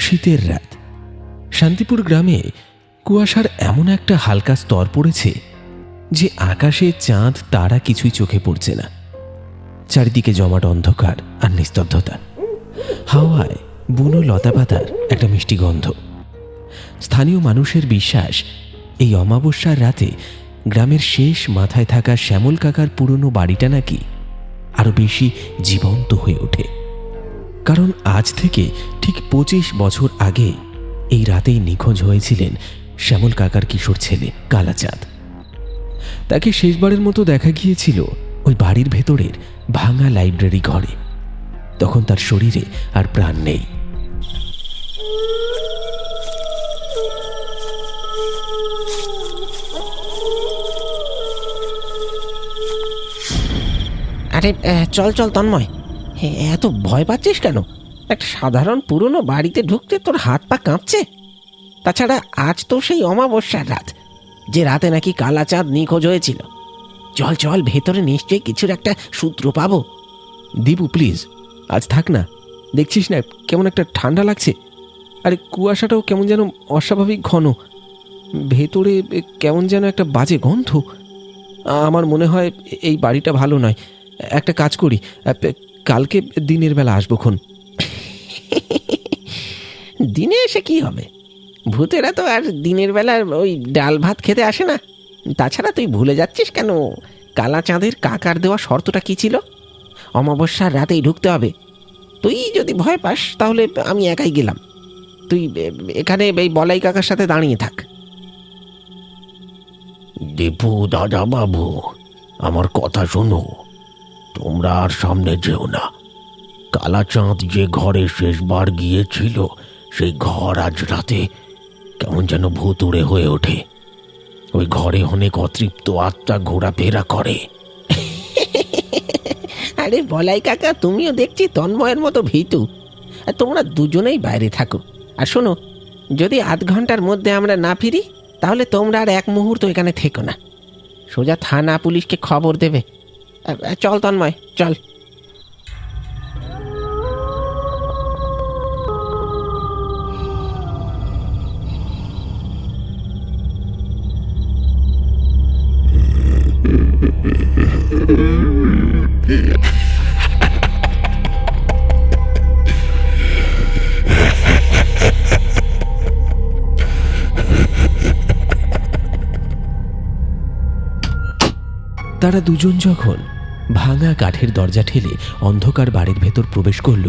শীতের রাত। শান্তিপুর গ্রামে কুয়াশার এমন একটা হালকা স্তর পড়েছে যে আকাশে চাঁদ তারা কিছুই চোখে পড়ছে না। চারিদিকে জমাট অন্ধকার আর নিস্তব্ধতা। হাওয়ায় বুনো লতাপাতার একটা মিষ্টি গন্ধ। স্থানীয় মানুষের বিশ্বাস, এই অমাবস্যার রাতে গ্রামের শেষ মাথায় থাকা শ্যামল কাকার পুরনো বাড়িটা নাকি আরো বেশি জীবন্ত হয়ে ওঠে। কারণ আজ থেকে ঠিক 25 বছর আগে এই রাতেই নিখোঁজ হয়েছিলেন শ্যামল কাকার কিশোর ছেলে কালাচাঁদ। তাকে শেষবারের মতো দেখা গিয়েছিল ওই বাড়ির ভেতরের ভাঙা লাইব্রেরি ঘরে। তখন তার শরীরে আর প্রাণ নেই। আরে চল চল তন্ময়, এত ভয় পাচ্ছিস কেন? একটা সাধারণ পুরনো বাড়িতে ঢুকতে তোর হাত পা কাঁপছে। তাছাড়া আজ তো সেই অমাবস্যার রাত, যে রাতে নাকি কালাচাঁদ নিখোঁজ হয়েছিল। চল চল, ভেতরে নিশ্চয়ই কিছুর একটা সূত্র পাবো। দীপু প্লিজ, আজ থাক না। দেখছিস না কেমন একটা ঠান্ডা লাগছে, আরে কুয়াশাটাও কেমন যেন অস্বাভাবিক ঘন। ভেতরে কেমন যেন একটা বাজে গন্ধ। আমার মনে হয় এই বাড়িটা ভালো নয়। একটা কাজ করি, কালকে দিনের বেলা আসবোক্ষণ। দিনে এসে কি হবে? ভূতেরা তো আর দিনের বেলা ওই ডাল ভাত খেতে আসে না। তাছাড়া তুই ভুলে যাচ্ছিস কেন কালাচাঁদের কাকার দেওয়া শর্তটা কি ছিল? অমাবস্যার রাতেই ঢুকতে হবে। তুই যদি ভয় পাস তাহলে আমি একাই গেলাম। তুই এখানে এই বলাই কাকার সাথে দাঁড়িয়ে থাক। দীপু দাদা বাবু, আমার কথা শোনো। তোমরা আর সামনে যেও না। কালাচাঁদ যে ঘরে শেষবার গিয়েছিল, সেই ঘর আজ রাতে কেমন যেন ভুতুড়ে হয়ে ওঠে। ওই ঘরে অনেক অতৃপ্ত আত্মা ঘোরাফেরা করে। আরে বলাই কাকা, তুমিও দেখছি তন্ময়ের মতো ভীতু। তোমরা দুজনেই বাইরে থাকো। আর শোনো, যদি আধ ঘন্টার মধ্যে আমরা না ফিরি তাহলে তোমরা আর এক মুহূর্ত এখানে থেকো না। সোজা থানা পুলিশকে খবর দেবে। চল তন্ময়, চল। তারা দুজন যখন ভাঙা কাঠের দরজা ঠেলে অন্ধকার বাড়ির ভেতর প্রবেশ করল,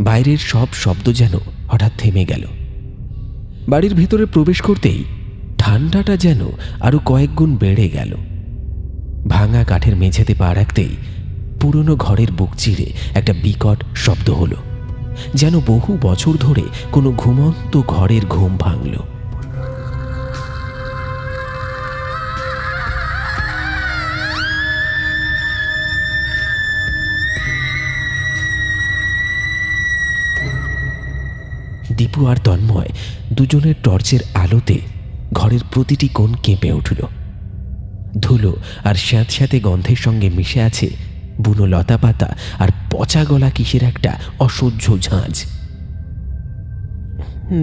বাইরের সব শব্দ যেন হঠাৎ থেমে গেল। বাড়ির ভেতরে প্রবেশ করতেই ঠান্ডাটা যেন আরো কয়েক গুণ বেড়ে গেল। ভাঙা কাঠের মেঝেতে পা রাখতেই পুরনো ঘরের বুক চিরে একটা বিকট শব্দ হলো, যেন বহু বছর ধরে কোনো ঘুমন্ত ঘরের ঘুম ভাঙল। দীপু আর তন্ময় দুজনের টর্চের আলোতে ঘরের প্রতিটি কোণ কেঁপে উঠল। ধুলো আর স্যাঁতস্যাঁতে গন্ধের সঙ্গে মিশে আছে বুনো লতা পাতা আর পচা গলা কিসের একটা অসহ্য ঝাঁঝ।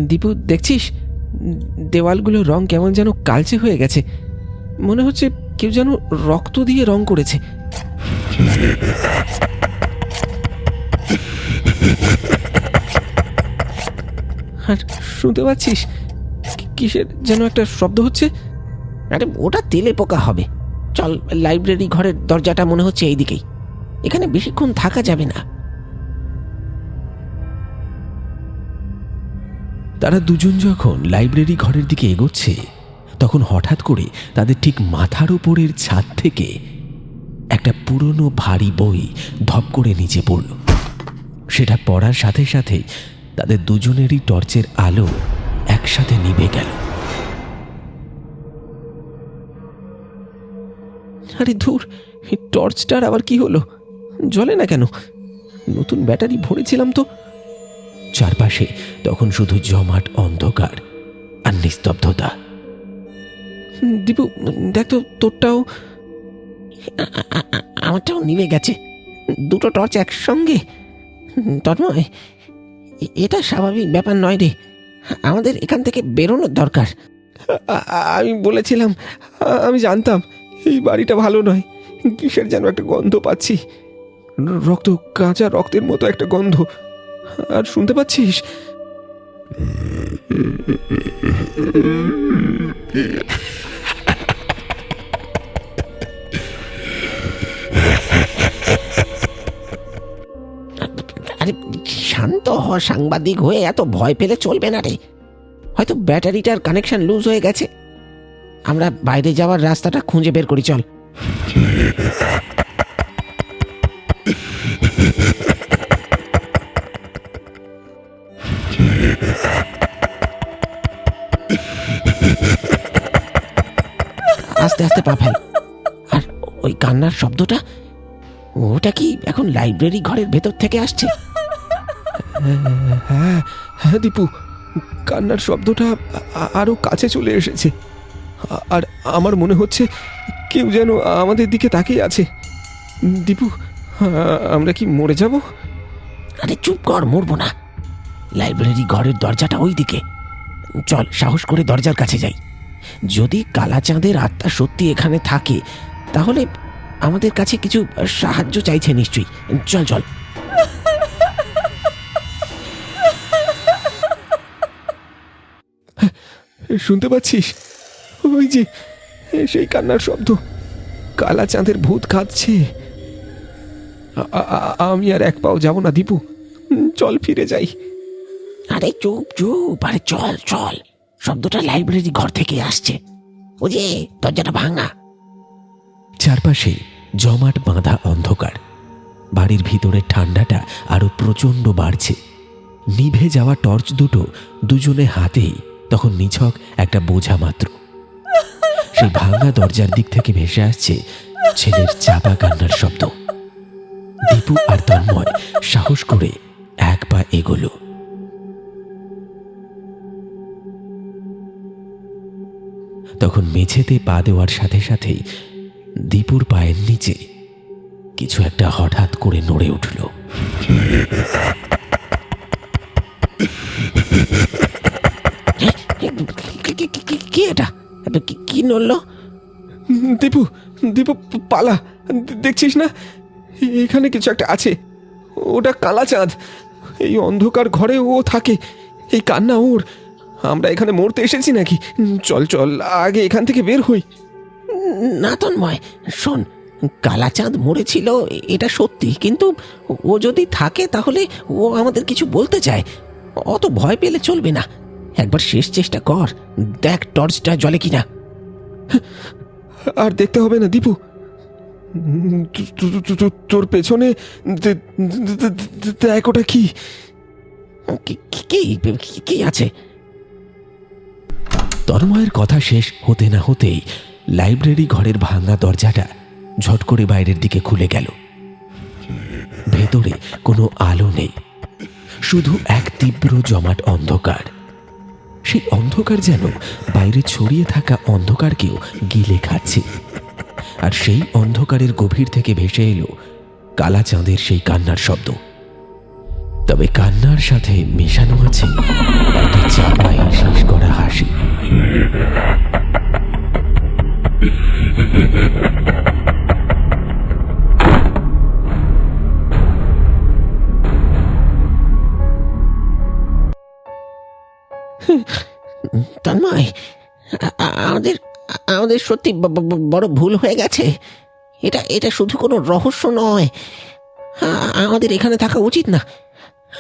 দীপু দেখছিস, দেওয়ালগুলোর রং কেমন যেন কালচে হয়ে গেছে। মনে হচ্ছে কেউ যেন রক্ত দিয়ে রং করেছে। আর শুনতে পাচ্ছিস কিসের যেন একটা শব্দ হচ্ছে? আরে ওটা তেলে পোকা হবে। চল, লাইব্রেরি ঘরের দরজাটা মনে হচ্ছে এইদিকেই। এখানে বেশিক্ষণ থাকা যাবে না। তারা দুজন যখন লাইব্রেরি ঘরের দিকে এগোচ্ছে, তখন হঠাৎ করে তাদের ঠিক মাথার উপরের ছাদ থেকে একটা পুরনো ভারী বই ধপ করে নিচে পড়ল। সেটা পড়ার সাথে সাথে তাদের দুজনেরই টর্চের আলো একসাথে নিভে গেল। আরে ধুর, টর্চটার আবার কি হলো? জ্বলে না কেন? নতুন ব্যাটারি ভরেছিলাম তো। চারপাশে তখন শুধু জমাট অন্ধকার আর নিস্তব্ধতা। দীপু দেখ তো, তোরটাও। আমারটাও নিভে গেছে। দুটো টর্চ একসঙ্গে। তন্ময়, এটা স্বাভাবিক ব্যাপার নয় রে, আমাদের এখান থেকে বেরোনোর দরকার। আমি বলেছিলাম, আমি জানতাম এই বাড়িটা ভালো নয়। কিসের যেন একটা গন্ধ পাচ্ছি, রক্ত, কাঁচা রক্তের মতো একটা গন্ধ। আর শুনতে পাচ্ছিস? আরে শান্ত হ সাংবাদিক হয়ে, এত ভয় পেলে চলবে না রে। হয়তো ব্যাটারিটার কানেকশন লুজ হয়ে গেছে। আমরা বাইরে যাওয়ার রাস্তাটা খুঁজে বের করি, চল। আস্তে আস্তে পা ফেল। আর ওই কান্নার শব্দটা, ওটা কি এখন লাইব্রেরি ঘরের ভেতর থেকে আসছে? হ্যাঁ হ্যাঁ দীপু, কান্নার শব্দটা আরো কাছে চলে এসেছে। আর আমার মনে হচ্ছে কেউ যেন আমাদের দিকে তাকিয়ে আছে। দীপু, আমরা কি মরে যাব? আরে চুপ কর, মরবো না। লাইব্রেরি ঘরের দরজাটা ওই দিকে। চল, সাহস করে দরজার কাছে যাই। যদি কালাচাঁদের আত্মা সত্যি এখানে থাকে, তাহলে আমাদের কাছে কিছু সাহায্য চাইছে নিশ্চয়ই। চল চল। শুনতে পাচ্ছিস? ওই যে সেই কান্নার শব্দ, কালা চাঁদের ভূত কাঁদছে। আমি আর এক পাও যাব না দীপু, চল ফিরে যাই। আরে চুপ চুপ, আরে চল চল। শব্দটা লাইব্রেরি ঘর থেকে আসছে। ও যে দরজাটা ভাঙা। চারপাশে জমাট বাঁধা অন্ধকার। বাড়ির ভিতরে ঠান্ডাটা আরো প্রচণ্ড বাড়ছে। নিভে যাওয়া টর্চ দুটো দুজনে হাতেই তখন নিছক একটা বোঝা মাত্র। সেই ভাঙা দরজার দিক থেকে ভেসে আসছে ছেলের চাপা কান্নার শব্দ। দীপু আর তন্ময় সাহস করে এক পা এগোলো। তখন মেঝেতে পা দেওয়ার সাথে সাথেই দীপুর পায়ের নিচে কিছু একটা হঠাৎ করে নড়ে উঠল। কি এটা? কি নড়লো? দীপু, দীপু পালা, দেখছিস না এখানে কিছু একটা আছে? ওটা কালা চাঁদ। এই অন্ধকার ঘরে ও থাকে, এই কান্না ওর। আমরা এখানে মরতে এসেছি নাকি? চল চল, আগে এখান থেকে বের হই। না তন্ময়, শোন, কালাচাঁদ মরেছিল এটা সত্যি, কিন্তু ও যদি থাকে তাহলে ও আমাদের কিছু বলতে চায়। অত ভয় পেলে চলবে না। একবার শেষ চেষ্টা কর, দেখ টর্চটা জ্বলে কিনা। আর দেখতে হবে না দীপু, তোর পেছনে দেখ, ওটা কি? কি আছে? তন্ময়ের কথা শেষ হতে না হতেই লাইব্রেরি ঘরের ভাঙা দরজাটা ঝট করে বাইরের দিকে খুলে গেল। ভেতরে কোনো আলো নেই, শুধু এক তীব্র জমাট অন্ধকার। সেই অন্ধকার যেন বাইরে ছড়িয়ে থাকা অন্ধকারকেও গিলে খাচ্ছে। আর সেই অন্ধকারের গভীর থেকে ভেসে এলো কালা চাঁদের সেই কান্নার শব্দ। তবে কান্নার সাথে মেশানো আছে একটা চাপাই শেষ করা হাসি। তন্ময়, আমাদের আমাদের সত্যি বড় ভুল হয়ে গেছে। এটা শুধু কোনো রহস্য নয়। আমাদের এখানে থাকা উচিত না।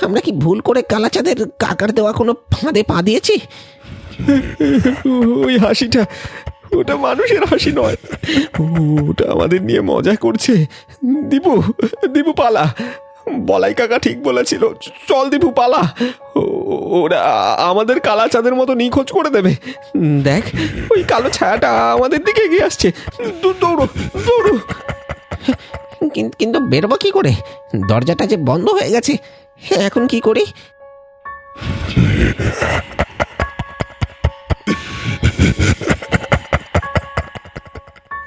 আমরা কি ভুল করে কালাচাঁদের কাকার দেওয়া কোনো ফাঁদে পা দিয়েছি? ওই হাসিটা, ওটা মানুষের হাসি নয়, ওটা আমাদের নিয়ে মজা করছে। দীপু, দীপু পালা। বলাই কাকা ঠিক বলেছিল, চল দীপু পালা। ওরা আমাদের কালা চাঁদের মতো নিখোঁজ করে দেবে। দেখ, ওই কালো ছায়াটা আমাদের দিকে এগিয়ে আসছে। দৌড়ো দৌড়ো। কিন্তু বেরোবো কি করে? দরজাটা যে বন্ধ হয়ে গেছে, এখন কি করি?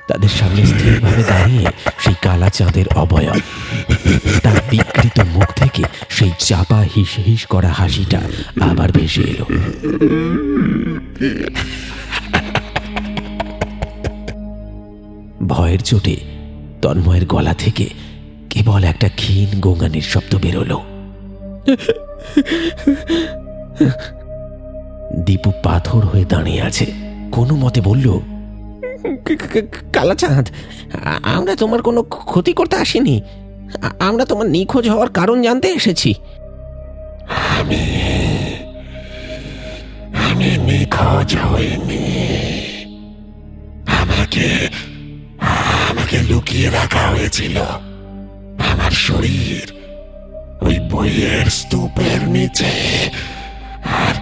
তাদের সামনে স্থিরভাবে দাঁড়িয়ে সেই কালা চাঁদের অবয়ব। তার বিকৃত মুখ থেকে সেই চাপা হিস হিস করা হাসিটা আবার ভেসে এলো। ভয়ের চোটে তন্ময়ের গলা থেকে কেবল একটা ক্ষীণ গোঙানির শব্দ বেরোলো। দীপু পাথর হয়ে দাঁড়িয়ে আছে, কোনো মতে বলল, কালাচাঁদ, আমরা তোমার কোনো ক্ষতি করতে আসিনি। আমরা তোমার নিখোঁজ হওয়ার কারণ জানতে এসেছি। আমি নিখোঁজ হইনি। আমাকে লুকিয়ে রাখা হয়েছিল। আমার শরীর ওই বইয়ের স্তূপের নিচে, আর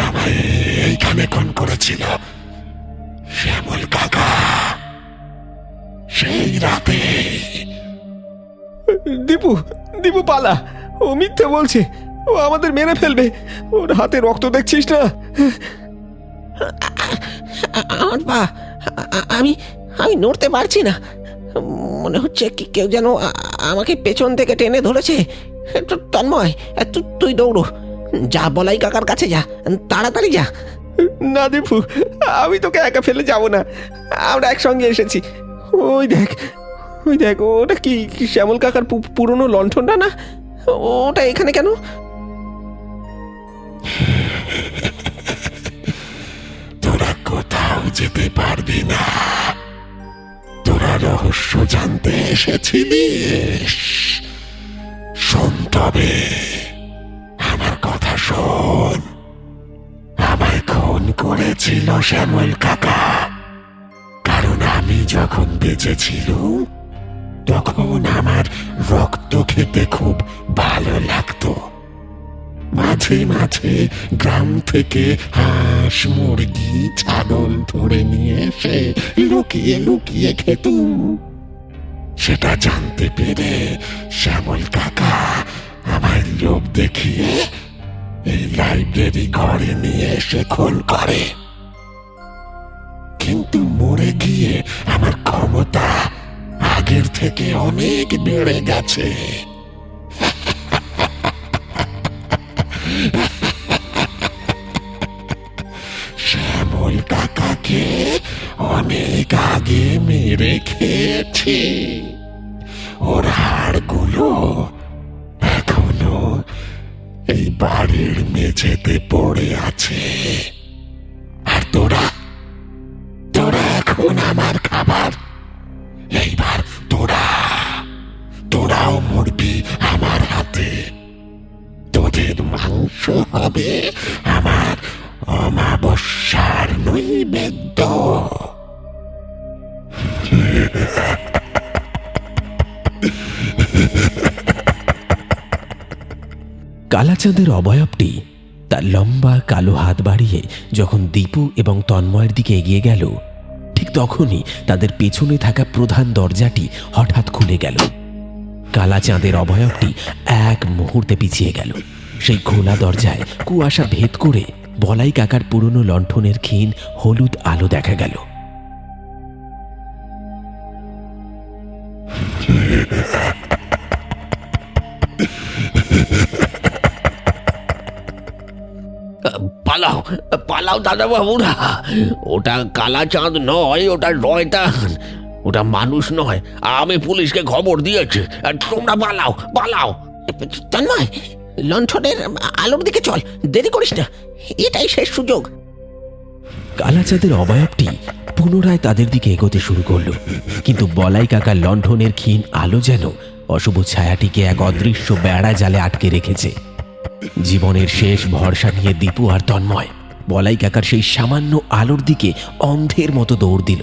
আমায় এইখানে খুন করেছিল শ্যামল কাকা সেই রাতে। দীপু, দীপু পালা, ও মিথ্যে বলছে, ও আমাদের মেরে ফেলবে। ওর হাতে রক্ত দেখছিস না? আমার পা, আমি নড়তে পারছি না। মনে হচ্ছে কি কেউ যেন আমাকে পেছন থেকে টেনে ধরেছে। তন্ময়, তুই দৌড়ো, যা বলাই কাকার কাছে যা, তাড়াতাড়ি যা। না দীপু, আমি তোকে একা ফেলে যাব না, আমরা একসঙ্গে এসেছি। ওই দেখ, ওই দেখ, ওটা কি শ্যামল কাকার পুরনো লণ্ঠনটা না? ওটা এখানে কেন? তোরা কোথাও যেতে পারবি না। তোরা রহস্য জানতে এসেছিলিস। শোন তবে, আমার কথা শোন। আমায় খুন করেছিল শ্যামল কাকা, কারণ আমি যখন বেঁচে ছিলাম তখন আমার রক্ত খেতে খুব ভালো লাগতো। মাঝে মাঝে গ্রাম থেকে হাঁস, মুরগি, ছাগল ধরে নিয়ে এসে লুকিয়ে লুকিয়ে খেতুম। সেটা জানতে পেরে শ্যামল কাকা আমার লোভ দেখিয়ে এই লাইব্রেরি ঘরে নিয়ে এসে খুন করে। কিন্তু মরে গিয়ে আমার ক্ষমতা আগের থেকে অনেক বেড়ে গেছে। শ্যামল কাকাকে অনেক আগে মেরে খেয়েছি। ওর হাড়গুলো এখনো এই বাড়ির মেঝেতে পড়ে আছে। আর তোরা এখন আমার খাবার। এইবার তোরাও মরবি আমার হাতে। তোদের মাংস হবে আমার অমাবস্যার নৈবেদ্য। কালাচাঁদের অবয়বটি তার লম্বা কালো হাত বাড়িয়ে যখন দীপু এবং তন্ময়ের দিকে এগিয়ে গেল, ঠিক তখনই তাদের পেছনে থাকা প্রধান দরজাটি হঠাৎ খুলে গেল। কালাচাঁদের অবয়বটি এক মুহূর্তে পিছিয়ে গেল। সেই খোলা দরজায় কুয়াশা ভেদ করে বলাই কাকার পুরনো লণ্ঠনের ক্ষীণ হলুদ আলো দেখা গেল। পালাও, পালাও দাদা বাবুরা, ওটা কালাচাঁদ নয়, ওটা শয়তান, ওটা মানুষ নয়। আমি পুলিশকে খবর দিয়েছি, তোমরা পালাও, পালাও। তন্ময়, লণ্ঠনের আলোর দিকে চল, দেরি করিস না, এটাই শেষ সুযোগ। কালাচাঁদের অবয়বটি পুনরায় তাদের দিকে এগোতে শুরু করলো, কিন্তু বলাই কাকার লণ্ঠনের ক্ষীণ আলো যেন অশুভ ছায়াটিকে এক অদৃশ্য বেড়া জালে আটকে রেখেছে। জীবনের শেষ ভরসা নিয়ে দীপু আর তন্ময় বলাই কাকার সেই সামান্য আলোর দিকে অন্ধের মতো দৌড় দিল।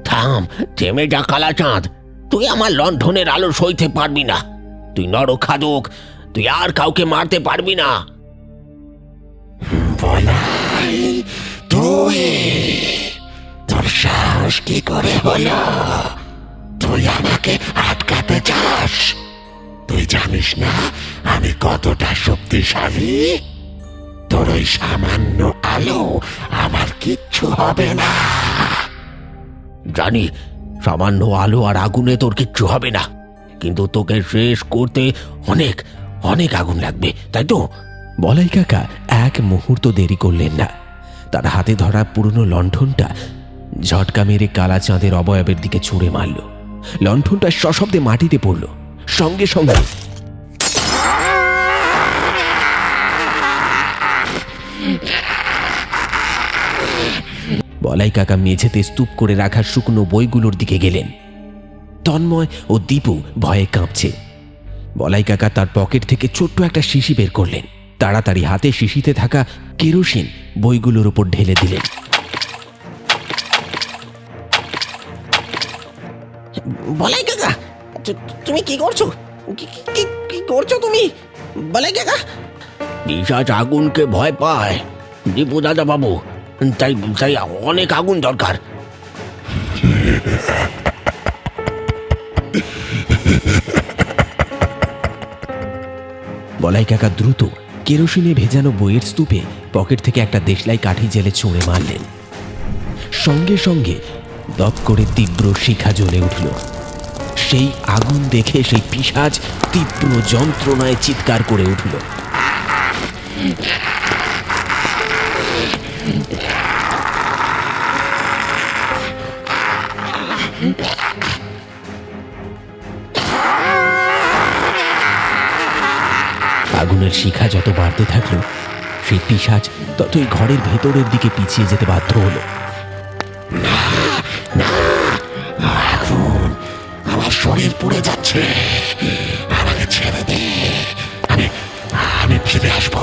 থাম, থেমে যা কালাচাঁদ, তুই আমার লণ্ঠনের আলো সইতে পারবি না। তুই নরখাদক, তুই আর কাউকে মারতে পারবি না। বলাই, তোর সাহস কি করে হলো? তুই আমাকে আটকাতে চাস? তুই জানিস না আমি কতটা শক্তিশালী? তোর ওই সামান্য আলো আমার কিচ্ছু হবে না। জানি সামান্য আলো আর আগুনে তোর কিচ্ছু হবে না, কিন্তু তোকে শেষ করতে অনেক অনেক আগুন লাগবে, তাই তো? বলাই কাকা এক মুহূর্ত দেরি করলেন না। তার হাতে ধরা পুরনো লণ্ঠনটা ঝটকা মেরে কালাচাঁদের অবয়বের দিকে ছুঁড়ে মারল। লণ্ঠনটা সশব্দে মাটিতে পড়ল। সঙ্গে সঙ্গে বলাই কাকা মেঝেতে স্তূপ করে রাখা শুকনো বইগুলোর দিকে গেলেন। তন্ময় ও দীপু ভয়ে কাঁপছে। বলাই কাকা তার পকেট থেকে ছোট্ট একটা শিশি বের করলেন। তাড়াতাড়ি হাতে শিশিতে থাকা কেরোসিন বইগুলোর উপর ঢেলে দিলেন। বলাই কাকা, তুমি কি করছো? কি করছো তুমি, বলাই কাকা? পিশাচ আগুনকে ভয় পায় দীপু দাদা বাবু, তাই তাই অনেক আগুন দরকার। বলাই কাকা দ্রুত কেরোসিনে ভেজানো বইয়ের স্তূপে পকেট থেকে একটা দেশলাই কাঠি জেলে ছুঁড়ে মারলেন। সঙ্গে সঙ্গে দপ করে তীব্র শিখা জ্বলে উঠল। সেই আগুন দেখে সেই পিশাচ তীব্র যন্ত্রণায় চিৎকার করে উঠল। আগুনের শিখা যত বাড়তে থাকলো, সেই পিশাচ ততই ঘরের ভেতরের দিকে পিছিয়ে যেতে বাধ্য হলো। আগুন, আমার শরীর পুড়ে যাচ্ছে, আমাকে ছেড়ে দে, আমি ফিরে আসবো,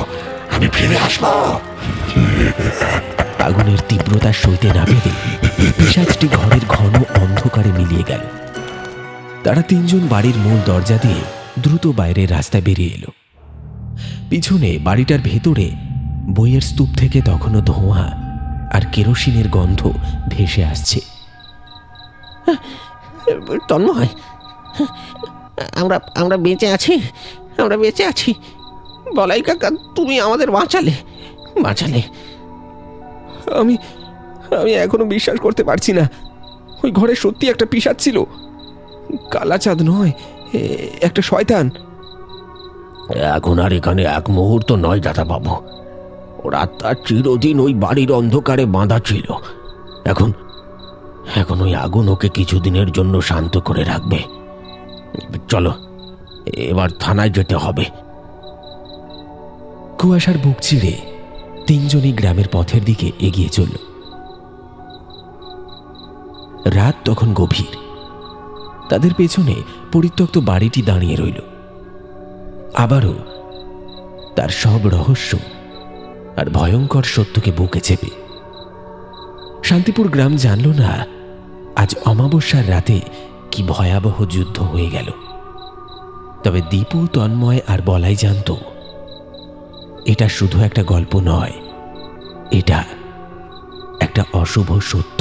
আমি ফিরে আসবো। আগুনের তীব্রতা সইতে না পেরে পিশাচটি ঘরের ঘন অন্ধকারে মিলিয়ে গেল। তারা তিনজন বাড়ির মূল দরজা দিয়ে দ্রুত বাইরের রাস্তায় বেরিয়ে এলো। পিছনে বাড়িটার ভেতরে বইয়ের স্তূপ থেকে তখনও ধোঁয়া আর কেরোসিনের গন্ধ ভেসে আসছে। তন্ময়, আমরা আমরা বেঁচে আছি, আমরা বেঁচে আছি। বলাই কাকা, তুমি আমাদের বাঁচালে। আমি আমি এখনো বিশ্বাস করতে পারছি না। ওই ঘরে সত্যি একটা পিশাচ ছিল, কালাচাঁদ নয়, একটা শয়তান। এখন আর এখানে এক মুহূর্ত নয় দাদা বাবু, ওর আত্মা চিরদিন ওই বাড়ির অন্ধকারে বাঁধা ছিল। এখন এখন ওই আগুন ওকে কিছুদিনের জন্য শান্ত করে রাখবে। চলো, এবার থানায় যেতে হবে। কুয়াশার বুক চিরে তিনজনই গ্রামের পথের দিকে এগিয়ে চলল। রাত তখন গভীর। তাদের পেছনে পরিত্যক্ত বাড়িটি দাঁড়িয়ে রইল, আবারও তার সব রহস্য আর ভয়ঙ্কর সত্যকে বুকে চেপে। শান্তিপুর গ্রাম জানল না আজ অমাবস্যার রাতে কি ভয়াবহ যুদ্ধ হয়ে গেল। তবে দীপু, তন্ময় আর বলাই জানত এটা শুধু একটা গল্প নয়, এটা একটা অশুভ সত্য।